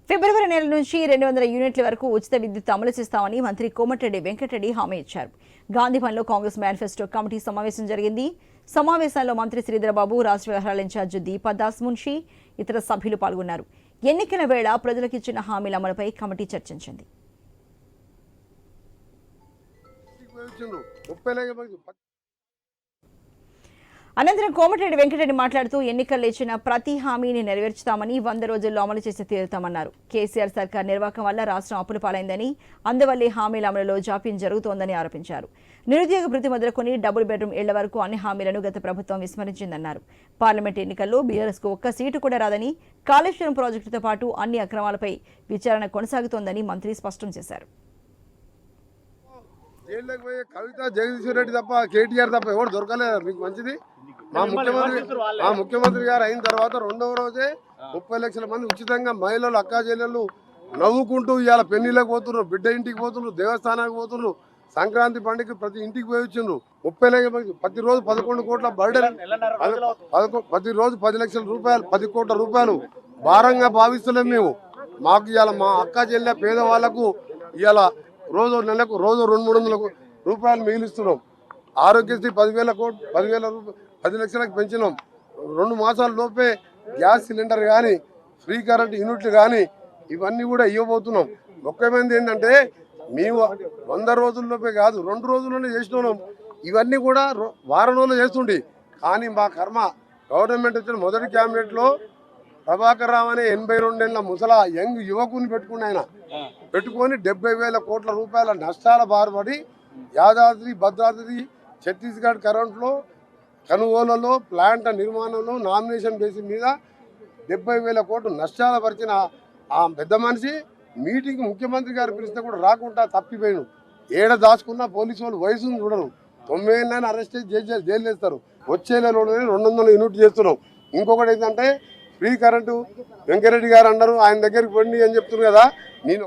ఫిబ్రవరి నెల నుంచి 200 యూనిట్ల వరకు ఉచిత విద్యుత్ అమలు చేస్తామని మంత్రి కోమటిరెడ్డి వెంకటరెడ్డి హామీ ఇచ్చారు. గాంధీభవన్లో కాంగ్రెస్ మేనిఫెస్టో కమిటీ సమావేశం జరిగింది. సమావేశంలో మంత్రి శ్రీధరబాబు, రాష్ట్ర వ్యవహారాల ఇన్ఛార్జ్ దీపాదాస్ మున్షి, ఇతర సభ్యులు పాల్గొన్నారు. ఎన్నికల వేళ ప్రజలకు ఇచ్చిన హామీల అమలుపై కమిటీ చర్చించింది. అనంతరం కోమటిరెడ్డి వెంకటరెడ్డి మాట్లాడుతూ ఎన్నికల్లో ఇచ్చిన ప్రతి హామీని నెరవేర్చుతామని, 100 రోజుల్లో అమలు చేసి తీరుతామన్నారు. కేసీఆర్ సర్కార్ నిర్వాహకం వల్ల రాష్ట్రం అప్పుల పాలైందని, అందువల్లే హామీల అమలులో జాప్యం జరుగుతోందని ఆరోపించారు. నిరుద్యోగ భృతి మొదలుకొని డబుల్ బెడ్రూమ్ ఇళ్ల వరకు అన్ని హామీలను గత ప్రభుత్వం విస్మరించిందన్నారు. పార్లమెంట్ ఎన్నికల్లో బీఆర్ఎస్కు ఒక్క సీటు కూడా రాదని, కాళేశ్వరం ప్రాజెక్టుతో పాటు అన్ని అక్రమాలపై విచారణ కొనసాగుతోందని మంత్రి స్పష్టం చేశారు. జైల్లోకి పోయి కవిత, జగదీశ్వర్ రెడ్డి తప్ప, కేటీఆర్ తప్ప ఎవరు దొరకలేదు. మీకు మంచిది. మా ముఖ్యమంత్రి గారు అయిన తర్వాత 2వ రోజే 30 లక్షల మంది ఉచితంగా మహిళలు, అక్కా చెల్లెళ్ళు నవ్వుకుంటూ ఇవాళ పెళ్లిళ్ళకి పోతున్నారు, బిడ్డ ఇంటికి పోతున్నారు, దేవస్థానానికి పోతున్నారు. సంక్రాంతి పండుగ ప్రతి ఇంటికి పోయి వచ్చిండ్రు. 30 లక్షల మంది ప్రతిరోజు 11 కోట్ల బర్డెన్, ప్రతిరోజు 10 లక్షల రూపాయలు, 10 కోట్ల రూపాయలు భారంగా భావిస్తలేము మేము. మాకు ఇవాళ మా అక్కా చెల్లె పేదవాళ్లకు ఇవాళ నెలకు 200-300 రూపాయలు మిగిలిస్తున్నాం. ఆరోగ్యశ్రీ 10 లక్షలకు పెంచినాం. 2 మాసాల లోపే గ్యాస్ సిలిండర్ కానీ, ఫ్రీ కరెంట్ యూనిట్లు కానీ ఇవన్నీ కూడా ఇవ్వబోతున్నాం. ముఖ్యమైనది ఏంటంటే మేము 100 రోజుల్లోపే కాదు, 2 రోజుల్లోనే చేసినాం. ఇవన్నీ కూడా వారం రోజులు చేస్తుండే. కానీ మా కర్మ, గవర్నమెంట్ వచ్చిన మొదటి క్యాబినెట్లో ప్రభాకర్ రావు అనే 82 ఏళ్ల ముసలా యంగ్ యువకుని పెట్టుకొని 70,000 కోట్ల రూపాయల నష్టాల బారుపడి యాదాద్రి, భద్రాద్రి, ఛత్తీస్గఢ్ కరెంట్లో కొనుగోలులో, ప్లాంట్ నిర్మాణంలో నామినేషన్ బేసిస్ మీద 70,000 కోట్లు నష్టాల పరిచిన ఆ పెద్ద మనిషి మీటింగ్ ముఖ్యమంత్రి గారు పిలిస్తే కూడా రాకుండా తప్పిపోయాను. ఏడ దాచుకున్న పోలీసు వాళ్ళు వయసును చూడరు. 9 ఏళ్ళని అరెస్ట్ చేసి జైలు వేస్తారు. వచ్చే నెలలో 200 యూనిట్లు చేస్తున్నాం. ఇంకొకటి ఏంటంటే ఫ్రీ కరెంటు వెంకరెడ్డి గారు అన్నారు, ఆయన దగ్గరికి పోండి అని చెప్తున్నారు కదా. నేను